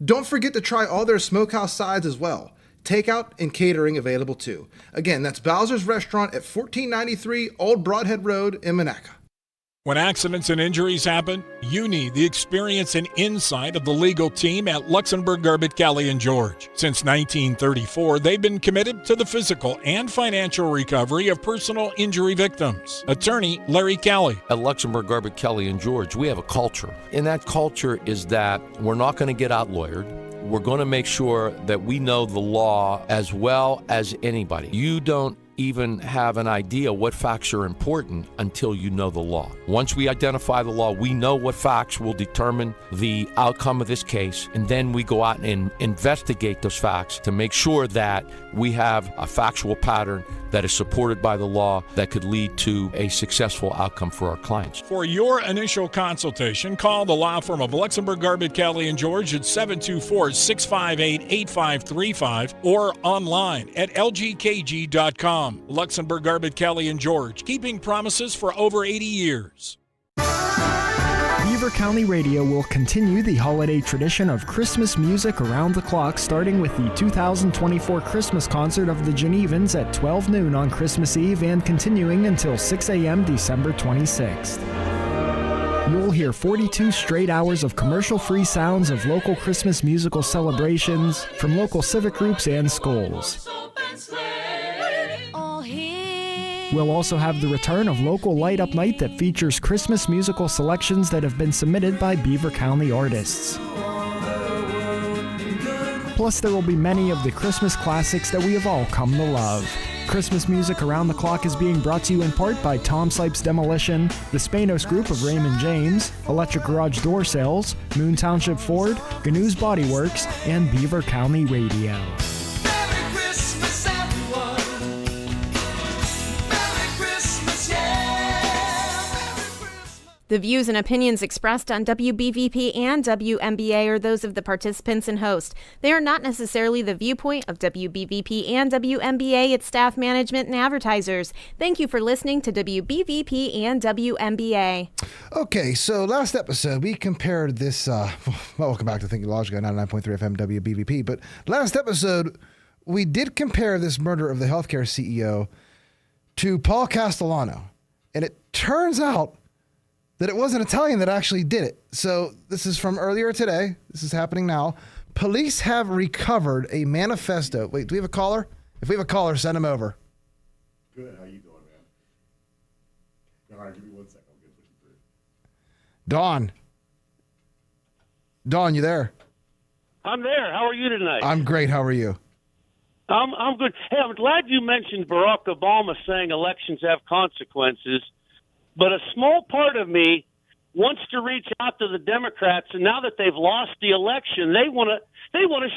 Don't forget to try all their smokehouse sides as well. Takeout and catering available too. Again, that's Bowser's Restaurant at 1493 Old Broadhead Road in Monaca. When accidents and injuries happen, you need the experience and insight of the legal team at Luxenberg, Garbett, Kelly & George. Since 1934, they've been committed to the physical and financial recovery of personal injury victims. Attorney Larry Kelly. At Luxenberg, Garbett, Kelly & George, we have a culture. And that culture is that we're not going to get out-lawyered. We're going to make sure that we know the law as well as anybody. You don't even have an idea what facts are important until you know the law. Once we identify the law, we know what facts will determine the outcome of this case, and then we go out and investigate those facts to make sure that we have a factual pattern that is supported by the law that could lead to a successful outcome for our clients. For your initial consultation, call the law firm of Luxenberg, Garbett, Kelly & George at 724-658-8535 or online at lgkg.com. Luxenberg, Garbett, Kelly & George, keeping promises for over 80 years. Beaver County Radio will continue the holiday tradition of Christmas music around the clock, starting with the 2024 Christmas concert of the Genevans at 12 noon on Christmas Eve and continuing until 6 a.m. December 26th. You'll hear 42 straight hours of commercial-free sounds of local Christmas musical celebrations from local civic groups and schools. We'll also have the return of Local Light Up Night that features Christmas musical selections that have been submitted by Beaver County artists. Plus, there will be many of the Christmas classics that we have all come to love. Christmas music around the clock is being brought to you in part by Tom Sipes Demolition, the Spanos Group of Raymond James, Electric Garage Door Sales, Moon Township Ford, Gnu's Body Works, and Beaver County Radio. The views and opinions expressed on WBVP and WMBA are those of the participants and host. They are not necessarily the viewpoint of WBVP and WMBA, its staff, management, and advertisers. Thank you for listening to WBVP and WMBA. Okay, so last episode we compared this, welcome back to Thinking Logically, 99.3 FM WBVP, but last episode we did compare this murder of the healthcare CEO to Paul Castellano, and it turns out that it was an Italian that actually did it. So this is from earlier today. This is happening now. Police have recovered a manifesto. Wait, do we have a caller? If we have a caller, send him over. Good. How you doing, man? All right, give me 1 second. I'll get you through. Dawn. Dawn, you there? I'm there. How are you tonight? I'm great. How are you? I'm good. Hey, I'm glad you mentioned Barack Obama saying elections have consequences. But a small part of me wants to reach out to the Democrats, and now that they've lost the election, they want to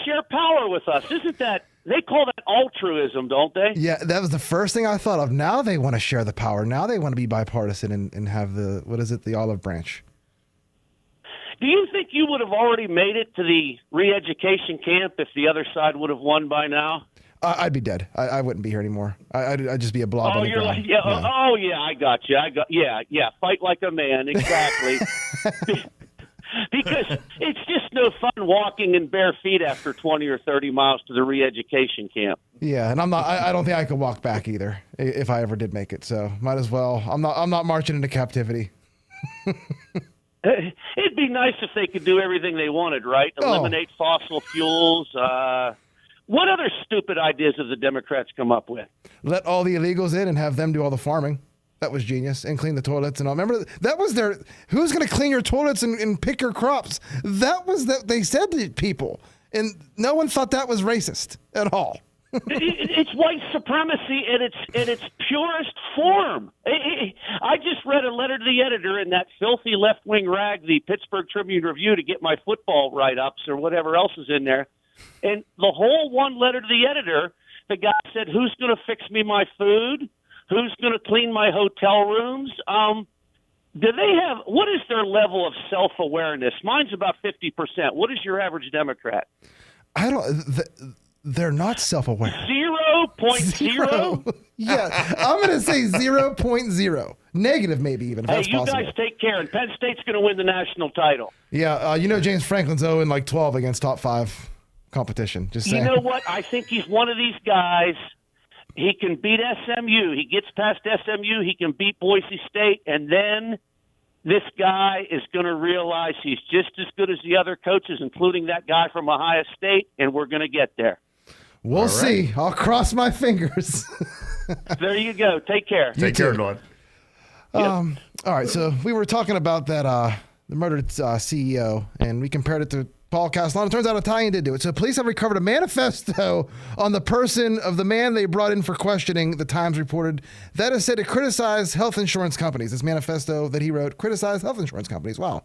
share power with us. Isn't that, they call that altruism, don't they? Yeah, that was the first thing I thought of. Now they want to share the power. Now they want to be bipartisan and have the olive branch. Do you think you would have already made it to the re-education camp if the other side would have won by now? I'd be dead. I wouldn't be here anymore. I'd just be a blob. Oh, you're like, yeah. Oh, yeah. I got you. Yeah. Fight like a man. Exactly. Because it's just no fun walking in bare feet after 20 or 30 miles to the re-education camp. Yeah, and I don't think I could walk back either if I ever did make it. So might as well. I'm not marching into captivity. It'd be nice if they could do everything they wanted, right? Eliminate fossil fuels. What other stupid ideas have the Democrats come up with? Let all the illegals in and have them do all the farming. That was genius. And clean the toilets and all. Remember, that was their, who's going to clean your toilets and pick your crops? That was that they said to people. And no one thought that was racist at all. It's white supremacy in its purest form. I just read a letter to the editor in that filthy left-wing rag, the Pittsburgh Tribune Review, to get my football write-ups or whatever else is in there. And the whole one letter to the editor, the guy said, who's going to fix me my food? Who's going to clean my hotel rooms? Do they have, what is their level of self-awareness? Mine's about 50%. What is your average Democrat? They're not self-aware. 0.0? Yeah, I'm going to say 0.0. Negative, maybe even, if hey, that's you possible. guys take care, and Penn State's going to win the national title. Yeah, James Franklin's 0-12 against top 5 competition. Just saying. You know what? I think he's one of these guys. He can beat SMU. He gets past SMU. He can beat Boise State, and then this guy is going to realize he's just as good as the other coaches, including that guy from Ohio State, and we're going to get there. We'll see. I'll cross my fingers. There you go. Take care. Take care, Dawn. All right, so we were talking about that the murdered CEO, and we compared it to Paul Castellano. It turns out Italian did do it. So police have recovered a manifesto on the person of the man they brought in for questioning, the Times reported, that is said to criticize health insurance companies. This manifesto that he wrote criticized health insurance companies. Wow.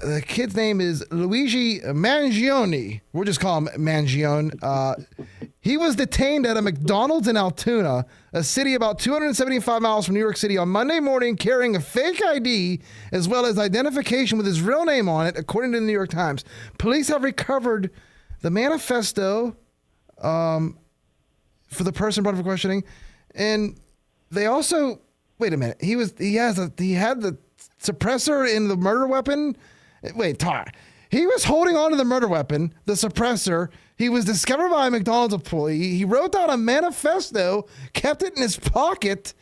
The kid's name is Luigi Mangione. We'll just call him Mangione. He was detained at a McDonald's in Altoona, a city about 275 miles from New York City, on Monday morning carrying a fake ID as well as identification with his real name on it, according to the New York Times. Police have recovered the manifesto for the person brought in for questioning, and they also wait a minute. He had the suppressor in the murder weapon. Wait, Tar. He was holding on to the murder weapon, the suppressor. He was discovered by a McDonald's employee. He wrote down a manifesto, kept it in his pocket,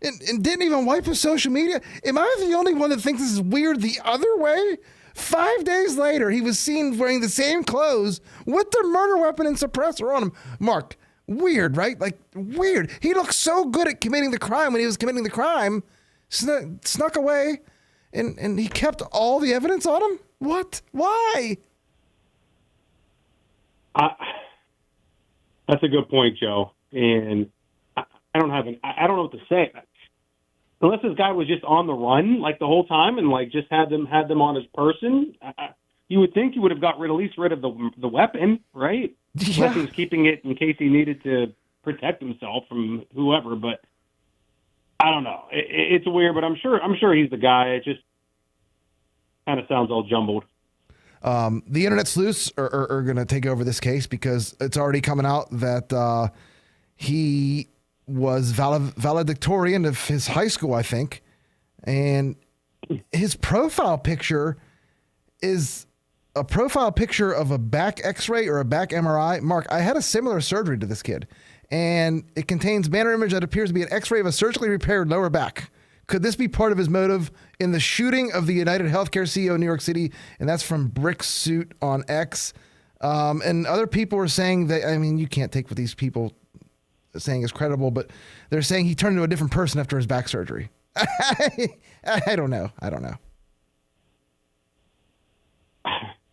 and didn't even wipe his social media. Am I the only one that thinks this is weird the other way? 5 days later, he was seen wearing the same clothes with the murder weapon and suppressor on him. Marked. Weird, right? Like, weird. He looked so good at committing the crime when he was committing the crime. Snuck away, and he kept all the evidence on him? What? Why? That's a good point, Joe. And I don't know what to say. Unless this guy was just on the run like the whole time and like just had them on his person, you would think he would have got at least rid of the weapon, right? Yeah. Unless he was keeping it in case he needed to protect himself from whoever. But I don't know. It's weird, but I'm sure he's the guy. It just kind of sounds all jumbled. The internet sleuths are going to take over this case because it's already coming out that he was valedictorian of his high school, I think, and his profile picture is a profile picture of a back x-ray or a back MRI. Mark, I had a similar surgery to this kid, and it contains banner image that appears to be an x-ray of a surgically repaired lower back. Could this be part of his motive in the shooting of the United Healthcare CEO in New York City? And that's from Brick Suit on X. And other people are saying that, I mean, you can't take what these people are saying is credible, but they're saying he turned into a different person after his back surgery. I don't know.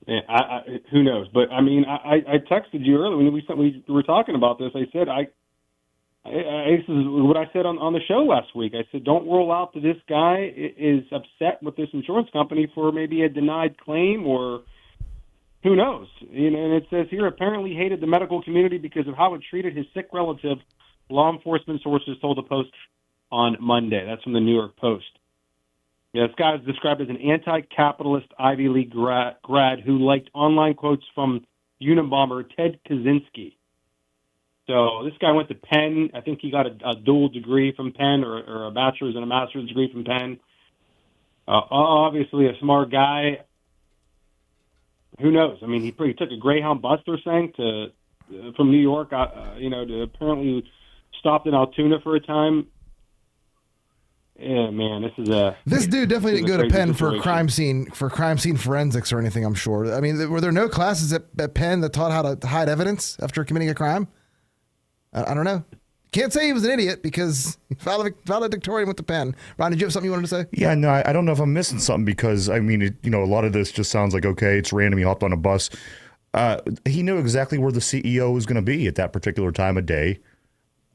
Yeah, who knows? But I mean, I texted you earlier when we were talking about this. I said This is what I said on the show last week. I said, don't rule out that this guy is upset with this insurance company for maybe a denied claim, or who knows. And it says here, apparently hated the medical community because of how it treated his sick relative, law enforcement sources told the Post on Monday. That's from the New York Post. Yeah, this guy is described as an anti-capitalist Ivy League grad who liked online quotes from Unabomber Ted Kaczynski. So this guy went to Penn. I think he got a dual degree from Penn, or a bachelor's and a master's degree from Penn. Obviously a smart guy. Who knows? I mean, he took a Greyhound bus, they're saying, from New York, to apparently stopped in Altoona for a time. Yeah, man, this dude definitely didn't go to Penn for crime scene forensics or anything, I'm sure. I mean, were there no classes at Penn that taught how to hide evidence after committing a crime? I don't know. Can't say he was an idiot because valedictorian went to Penn. Ron, did you have something you wanted to say? Yeah, no, I don't know if I'm missing something because, I mean, a lot of this just sounds like, okay, it's random. He hopped on a bus. He knew exactly where the CEO was going to be at that particular time of day.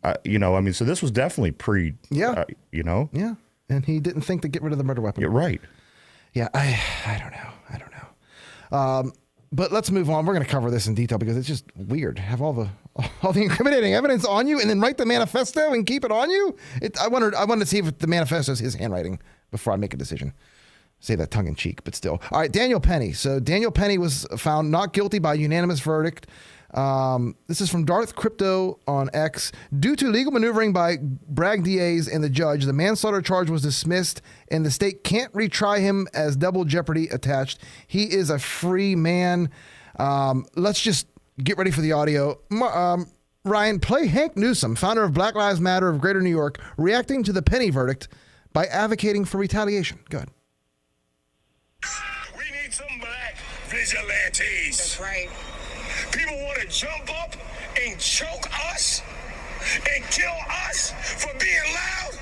So this was definitely Yeah. Yeah. And he didn't think to get rid of the murder weapon. You're right. Yeah, I don't know. But let's move on. We're going to cover this in detail because it's just weird. Have all the incriminating evidence on you and then write the manifesto and keep it on you. I wanted to see if the manifesto is his handwriting before I make a decision. Say that tongue in cheek, but still. All right, Daniel Penny. So Daniel Penny was found not guilty by unanimous verdict. This is from Darth Crypto on X. Due to legal maneuvering by Bragg DAs and the judge, the manslaughter charge was dismissed and the state can't retry him as double jeopardy attached. He is a free man. Let's just get ready for the audio. Ryan, play Hank Newsom, founder of Black Lives Matter of Greater New York, reacting to the Penny verdict by advocating for retaliation. Go ahead. We need some black vigilantes. That's right. People want to jump up and choke us and kill us for being loud.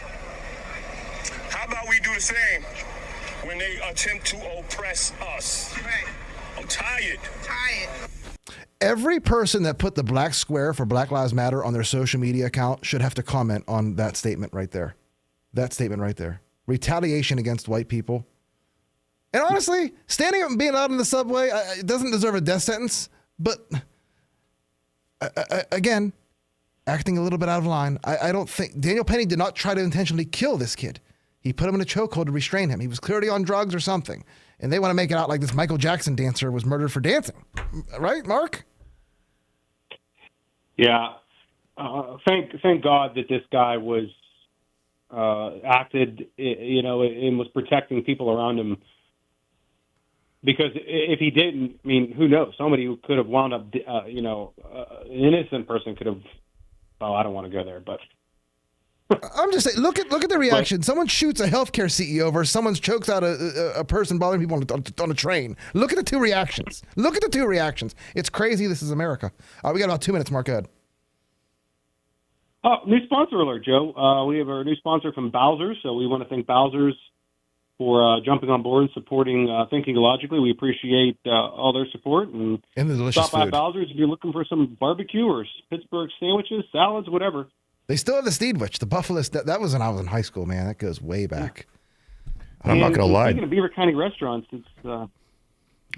How about we do the same when they attempt to oppress us? Right. I'm tired. Every person that put the black square for Black Lives Matter on their social media account should have to comment on that statement right there. That statement right there. Retaliation against white people. And honestly, standing up and being loud in the subway it doesn't deserve a death sentence. But again, acting a little bit out of line. I don't think Daniel Penny did not try to intentionally kill this kid. He put him in a chokehold to restrain him. He was clearly on drugs or something. And they want to make it out like this Michael Jackson dancer was murdered for dancing. Right, Mark? Yeah. Thank God that this guy was acted, and was protecting people around him. Because if he didn't, I mean, who knows? Somebody who could have wound up, an innocent person could have. Oh, I don't want to go there, but I'm just saying. Look at the reaction. Someone shoots a healthcare CEO versus someone chokes out a person bothering people on a train. Look at the two reactions. It's crazy. This is America. We got about 2 minutes. Mark, go ahead. New sponsor alert, Joe. We have our new sponsor from Bowser's, so we want to thank Bowser's for jumping on board and supporting Thinking Logically. We appreciate all their support. And the delicious stop by food. Bowser's if you're looking for some barbecue or Pittsburgh sandwiches, salads, whatever. They still have the Steedwich, the Buffalo. That was when I was in high school, man. That goes way back. I'm not going to lie. Speaking of Beaver County restaurants, the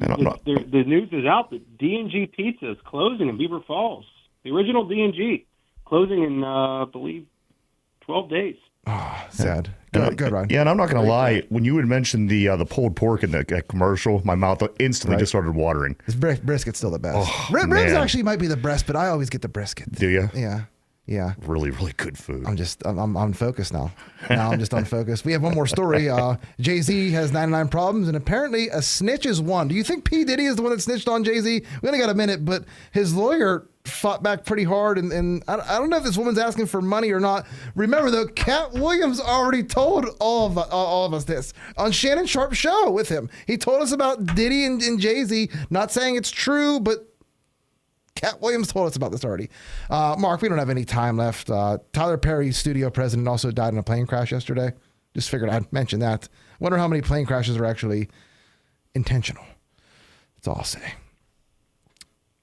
news is out that D&G Pizza is closing in Beaver Falls. The original D&G closing in, I believe, 12 days. Oh, sad. Good, Ryan. Yeah, and I'm not going to lie. When you had mentioned the pulled pork in the commercial, my mouth instantly just started watering. This brisket's still the best. Oh, Ribs actually might be the best, but I always get the brisket. Do you? Yeah. Really, really good food. I'm unfocused now. I'm just unfocused. We have one more story. Jay-Z has 99 problems, and apparently a snitch is one. Do you think P. Diddy is the one that snitched on Jay-Z? We only got a minute, but his lawyer fought back pretty hard, and I don't know if this woman's asking for money or not. Remember, though, Cat Williams already told all of us this on Shannon Sharp's show with him. He told us about Diddy and Jay-Z, not saying it's true, but Cat Williams told us about this already. Mark, we don't have any time left. Tyler Perry's studio president also died in a plane crash yesterday. Just figured I'd mention that. Wonder how many plane crashes are actually intentional. That's all I'll say.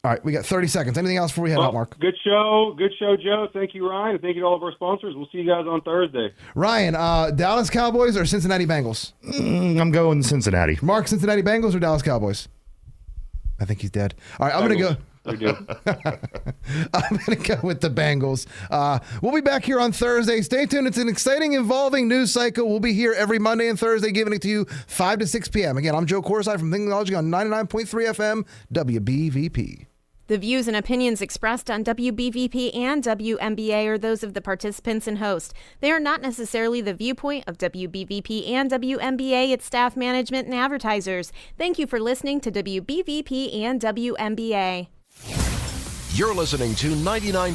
All right, we got 30 seconds. Anything else before we head out, Mark? Good show, Joe. Thank you, Ryan. And thank you to all of our sponsors. We'll see you guys on Thursday. Ryan, Dallas Cowboys or Cincinnati Bengals? I'm going Cincinnati. Mark, Cincinnati Bengals or Dallas Cowboys? I think he's dead. All right, I'm going to go. I'm going to go with the Bengals. We'll be back here on Thursday. Stay tuned. It's an exciting, evolving news cycle. We'll be here every Monday and Thursday, giving it to you 5 to 6 p.m. Again, I'm Joe Corside from Technology on 99.3 FM, WBVP. The views and opinions expressed on WBVP and WMBA are those of the participants and host. They are not necessarily the viewpoint of WBVP and WMBA, its staff, management, and advertisers. Thank you for listening to WBVP and WMBA. You're listening to 99.